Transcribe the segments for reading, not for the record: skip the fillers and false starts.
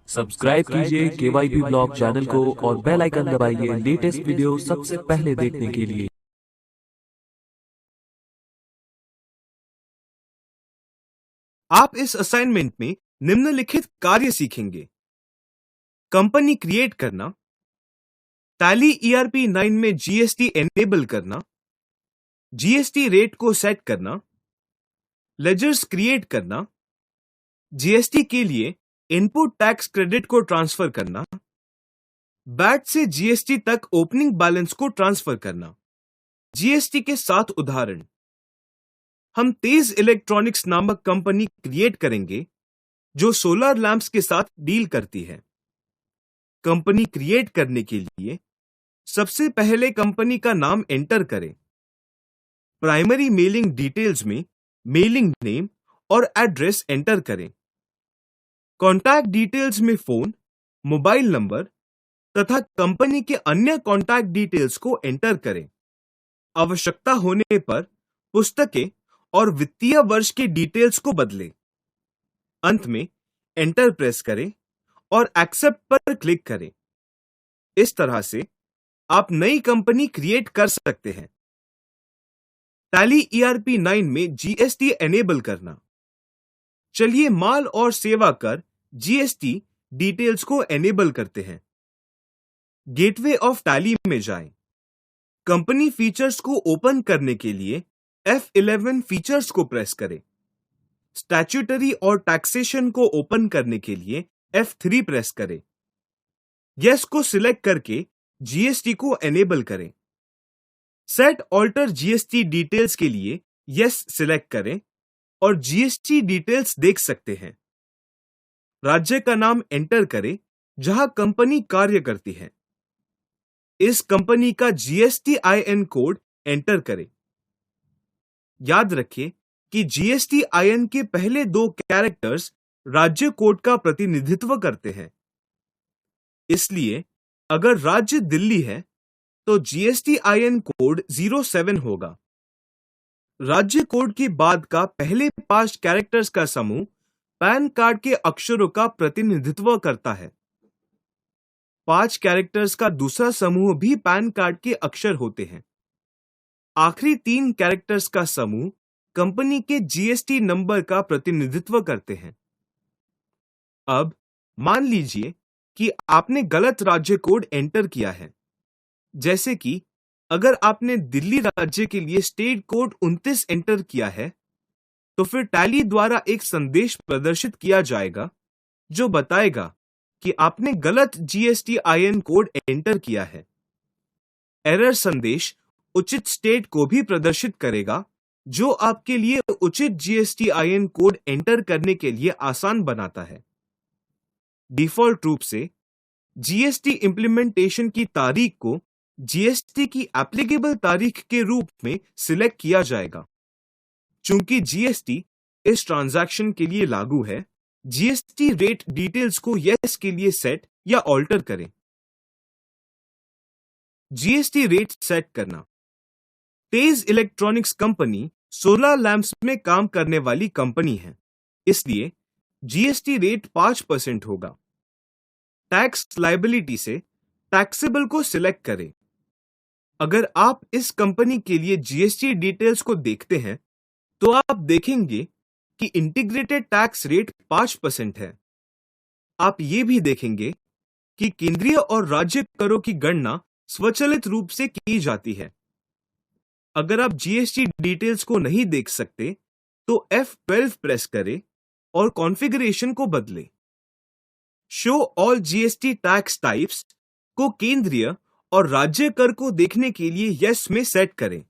Subscribe कीजिए KYB blog channel को और बेल आइकन दबाइए लेटेस्ट वीडियो सबसे पहले देखने के लिए। आप इस असाइनमेंट में निम्नलिखित कार्य सीखेंगे। कंपनी क्रिएट करना, टैली ईआरपी 9 में जीएसटी एनेबल करना, जीएसटी रेट को सेट करना, लेजर्स क्रिएट करना, जीएसटी के लिए इनपुट टैक्स क्रेडिट को ट्रांसफर करना, वैट से जीएसटी तक ओपनिंग बैलेंस को ट्रांसफर करना। जीएसटी के 7 उदाहरण। हम तेज इलेक्ट्रॉनिक्स नामक कंपनी क्रिएट करेंगे जो सोलर लैंप्स के साथ डील करती है। कंपनी क्रिएट करने के लिए सबसे पहले कंपनी का नाम एंटर करें। प्राइमरी मेलिंग डिटेल्स में मेलिंग नेम और एड्रेस एंटर करें। कॉन्टैक्ट डिटेल्स में फोन, मोबाइल नंबर तथा कंपनी के अन्य कॉन्टैक्ट डिटेल्स को एंटर करें। आवश्यकता होने पर पुस्तकें और वित्तीय वर्ष के डिटेल्स को बदलें। अंत में एंटर प्रेस करें और एक्सेप्ट पर क्लिक करें। इस तरह से आप नई कंपनी क्रिएट कर सकते हैं। टैली ईआरपी 9 में जीएसटी एनेबल करना। चलिए माल और सेवा कर जीएसटी डिटेल्स को एनेबल करते हैं। गेटवे ऑफ टैली में जाएं। कंपनी फीचर्स को ओपन करने के लिए F11 फीचर्स को प्रेस करें। स्टैट्यूटरी और टैक्सेशन को ओपन करने के लिए F3 प्रेस करें। यस को सिलेक्ट करके जीएसटी को एनेबल करें। सेट ऑल्टर जीएसटी डिटेल्स के लिए यस सिलेक्ट करें और जीएसटी डिटेल्स देख सकते हैं। राज्य का नाम एंटर करें जहां कंपनी कार्य करती है। इस कंपनी का GSTIN कोड एंटर करें। याद रखें कि GSTIN के पहले 2 कैरेक्टर्स राज्य कोड का प्रतिनिधित्व करते हैं। इसलिए अगर राज्य दिल्ली है तो GSTIN कोड 07 होगा। राज्य कोड के बाद का पहले 5 कैरेक्टर्स का समूह पैन कार्ड के अक्षरों का प्रतिनिधित्व करता है। 5 कैरेक्टर्स का दूसरा समूह भी पैन कार्ड के अक्षर होते हैं। आखिरी 3 कैरेक्टर्स का समूह कंपनी के जीएसटी नंबर का प्रतिनिधित्व करते हैं। अब मान लीजिए कि आपने गलत राज्य कोड एंटर किया है। जैसे कि अगर आपने दिल्ली राज्य के लिए स्टेट कोड 29 एंटर किया है तो फिर टैली द्वारा एक संदेश प्रदर्शित किया जाएगा जो बताएगा कि आपने गलत GSTIN कोड एंटर किया है। एरर संदेश उचित स्टेट को भी प्रदर्शित करेगा जो आपके लिए उचित GSTIN कोड एंटर करने के लिए आसान बनाता है। डिफॉल्ट रूप से जीएसटी इंप्लीमेंटेशन की तारीख को जीएसटी की एप्लीकेबल तारीख के रूप में सिलेक्ट किया जाएगा। चूंकि जीएसटी इस ट्रांजैक्शन के लिए लागू है, जीएसटी रेट डिटेल्स को यस के लिए सेट या ऑल्टर करें। जीएसटी रेट सेट करना। तेज इलेक्ट्रॉनिक्स कंपनी सोलर लैंप्स में काम करने वाली कंपनी है, इसलिए जीएसटी रेट 5% होगा। टैक्स लायबिलिटी से टैक्सेबल को सिलेक्ट करें। अगर आप इस कंपनी के लिए जीएसटी डिटेल्स को देखते हैं तो आप देखेंगे कि इंटीग्रेटेड टैक्स रेट 5% है। आप ये भी देखेंगे कि केंद्रीय और राज्य करों की गणना स्वचालित रूप से की जाती है। अगर आप जीएसटी डिटेल्स को नहीं देख सकते तो F12 प्रेस करें और कॉन्फ़िगरेशन को बदलें। Show all GST tax types को केंद्रीय और राज्य कर को देखने के लिए यस में सेट करें।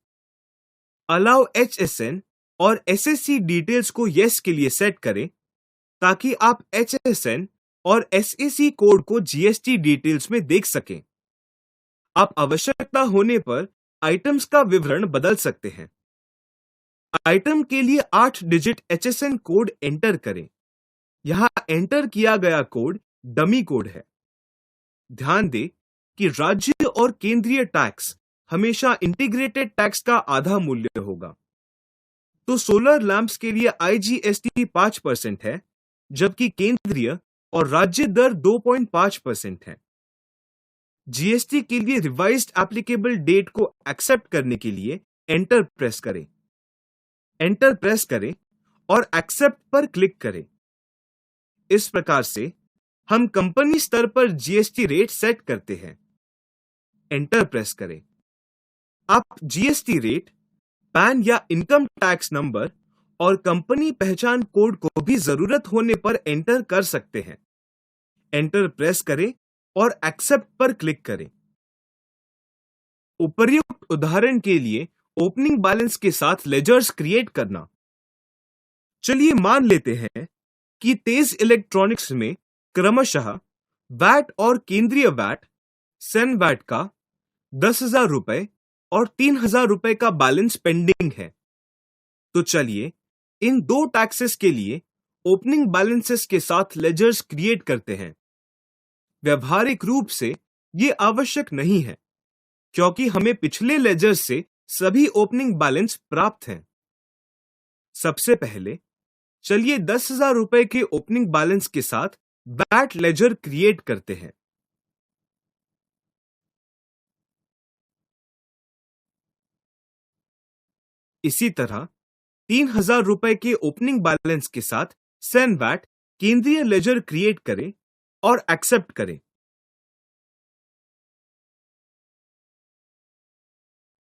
अलाउ HSN और SSC डिटेल्स को यस के लिए सेट करें ताकि आप HSN और SAC कोड को जीएसटी डिटेल्स में देख सकें। आप आवश्यकता होने पर आइटम्स का विवरण बदल सकते हैं। आइटम के लिए 8 डिजिट HSN कोड एंटर करें। यहां एंटर किया गया कोड डमी कोड है। ध्यान दें कि राज्य और केंद्रीय टैक्स हमेशा इंटीग्रेटेड टैक्स का आधा मूल्य होगा। तो सोलर लैंप्स के लिए IGST 5% है, जबकि केंद्रीय और राज्य दर 2.5% है। जीएसटी के लिए रिवाइज्ड एप्लीकेबल डेट को एक्सेप्ट करने के लिए एंटर प्रेस करें। एंटर प्रेस करें और एक्सेप्ट पर क्लिक करें। इस प्रकार से हम कंपनी स्तर पर जीएसटी रेट सेट करते हैं। एंटर प्रेस करें। आप जीएसटी रेट, पैन या इनकम टैक्स नंबर और कंपनी पहचान कोड को भी जरूरत होने पर एंटर कर सकते हैं। एंटर प्रेस करें और एक्सेप्ट पर क्लिक करें। उपर्युक्त उदाहरण के लिए ओपनिंग बैलेंस के साथ लेजर्स क्रिएट करना। चलिए मान लेते हैं कि तेज इलेक्ट्रॉनिक्स में क्रमशः वैट और केंद्रीय वैट, सेन वैट का 10,000 रुपए और 3,000 रुपए का बैलेंस पेंडिंग है। तो चलिए इन दो टैक्सेस के लिए ओपनिंग बैलेंसेस के साथ लेजर्स क्रिएट करते हैं। व्यवहारिक रूप से यह आवश्यक नहीं है, क्योंकि हमें पिछले लेजर से सभी ओपनिंग बैलेंस प्राप्त हैं। सबसे पहले चलिए 10,000 रुपए के ओपनिंग बैलेंस के साथ वैट लेजर क्रिएट करते हैं। इसी तरह 3,000 रुपए के ओपनिंग बैलेंस के साथ सेन वैट केंद्रीय लेजर क्रिएट करें और एक्सेप्ट करें।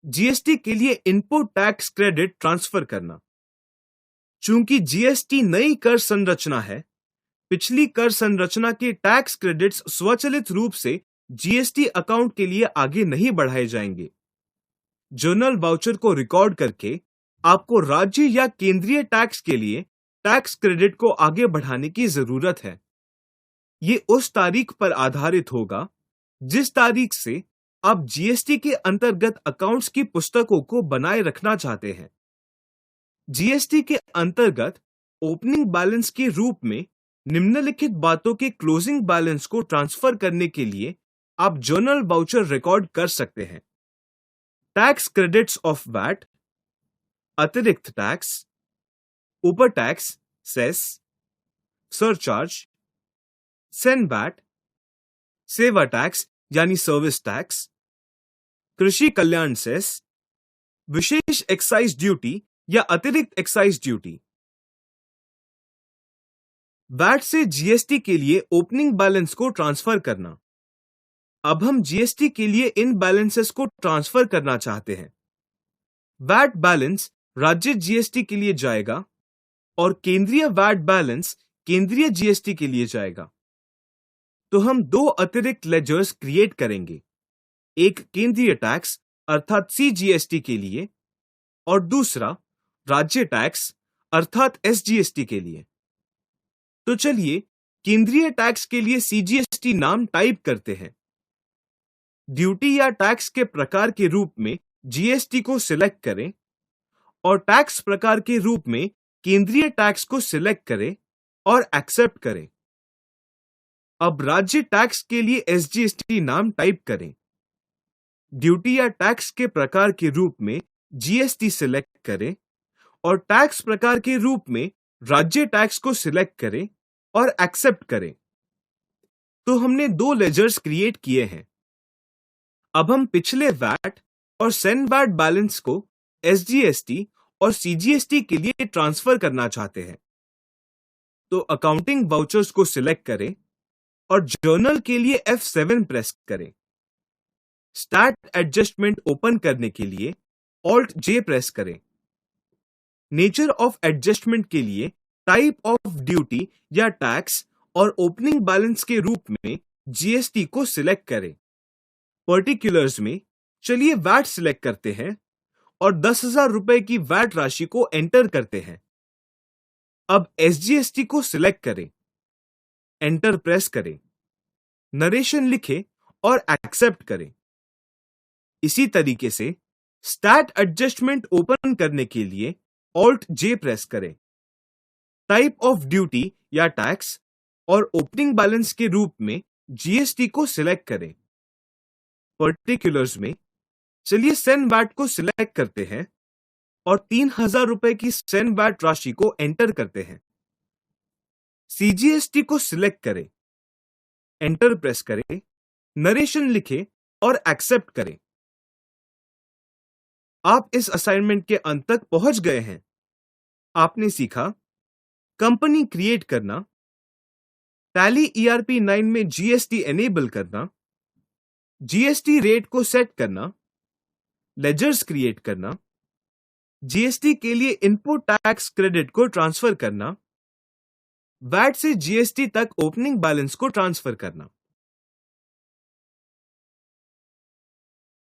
जीएसटी के लिए इनपुट टैक्स क्रेडिट ट्रांसफर करना। चूंकि जीएसटी नई कर संरचना है, पिछली कर संरचना के टैक्स क्रेडिट्स स्वचालित रूप से जीएसटी अकाउंट के लिए आगे नहीं बढ़ाए जाएंगे। जर्नल वाउचर को रिकॉर्ड करके आपको राज्य या केंद्रीय टैक्स के लिए टैक्स क्रेडिट को आगे बढ़ाने की जरूरत है। ये उस तारीख पर आधारित होगा जिस तारीख से आप जीएसटी के अंतर्गत अकाउंट्स की पुस्तकों को बनाए रखना चाहते हैं। जीएसटी के अंतर्गत ओपनिंग बैलेंस के रूप में निम्नलिखित बातों के क्लोजिंग बैलेंस को ट्रांसफर करने के लिए आप जर्नल वाउचर रिकॉर्ड कर सकते हैं। टैक्स क्रेडिट्स ऑफ वैट, अतिरिक्त टैक्स, ऊपर tax cess, surcharge, CENVAT, सेवा टैक्स यानी सर्विस टैक्स, कृषि कल्याण सेस, विशेष एक्साइज ड्यूटी या अतिरिक्त एक्साइज ड्यूटी। वैट से जीएसटी के लिए ओपनिंग बैलेंस को ट्रांसफर करना। अब हम जीएसटी के लिए इन बैलेंसेस को ट्रांसफर करना चाहते हैं। वैट बैलेंस राज्य जीएसटी के लिए जाएगा और केंद्रीय वैट बैलेंस केंद्रीय जीएसटी के लिए जाएगा। तो हम दो अतिरिक्त लेजर्स क्रिएट करेंगे, एक केंद्रीय टैक्स अर्थात सीजीएसटी के लिए और दूसरा राज्य टैक्स अर्थात एसजीएसटी के लिए। तो चलिए केंद्रीय टैक्स के लिए सीजीएसटी नाम टाइप करते हैं। ड्यूटी या टैक्स के प्रकार के रूप में जीएसटी को सिलेक्ट करें और टैक्स प्रकार के रूप में केंद्रीय टैक्स को सिलेक्ट करें और एक्सेप्ट करें। अब राज्य टैक्स के लिए एसजीएसटी नाम टाइप करें। ड्यूटी या टैक्स के प्रकार के रूप में जीएसटी सिलेक्ट करें और टैक्स प्रकार के रूप में राज्य टैक्स को सिलेक्ट करें और एक्सेप्ट करें। तो हमने दो लेजर्स क्रिएट किए हैं। अब हम पिछले वैट और सेन वैट बैलेंस को एसजीएसटी और सीजीएसटी के लिए ट्रांसफर करना चाहते हैं। तो अकाउंटिंग वाउचर्स को सिलेक्ट करें और जर्नल के लिए F7 प्रेस करें। स्टार्ट एडजस्टमेंट ओपन करने के लिए Alt J प्रेस करें। नेचर ऑफ एडजस्टमेंट के लिए टाइप ऑफ ड्यूटी या टैक्स और ओपनिंग बैलेंस के रूप में जीएसटी को सिलेक्ट करें। पर्टिकुलर्स में चलिए वैट सिलेक्ट करते हैं और 10,000 रुपए की वैट राशि को एंटर करते हैं। अब एसजीएसटी को सिलेक्ट करें, एंटर प्रेस करें, नरेशन लिखें और एक्सेप्ट करें। इसी तरीके से स्टार्ट एडजस्टमेंट ओपन करने के लिए Alt J प्रेस करें। टाइप ऑफ ड्यूटी या टैक्स और ओपनिंग बैलेंस के रूप में जीएसटी को सिलेक्ट करें। पर्टिकुलर्स में चलिए सेन वैट को सिलेक्ट करते हैं और 3,000 रुपए की सेन वैट राशि को एंटर करते हैं। सीजीएसटी को सिलेक्ट करें, एंटर प्रेस करें, नरेशन लिखें और एक्सेप्ट करें। आप इस असाइनमेंट के अंत तक पहुंच गए हैं। आपने सीखा कंपनी क्रिएट करना, टैली ERP 9 में GST एनेबल करना, GST रेट को सेट करना, लेजर्स क्रिएट करना, GST के लिए इनपुट टैक्स क्रेडिट को ट्रांसफर करना, वैट से GST तक ओपनिंग बैलेंस को ट्रांसफर करना।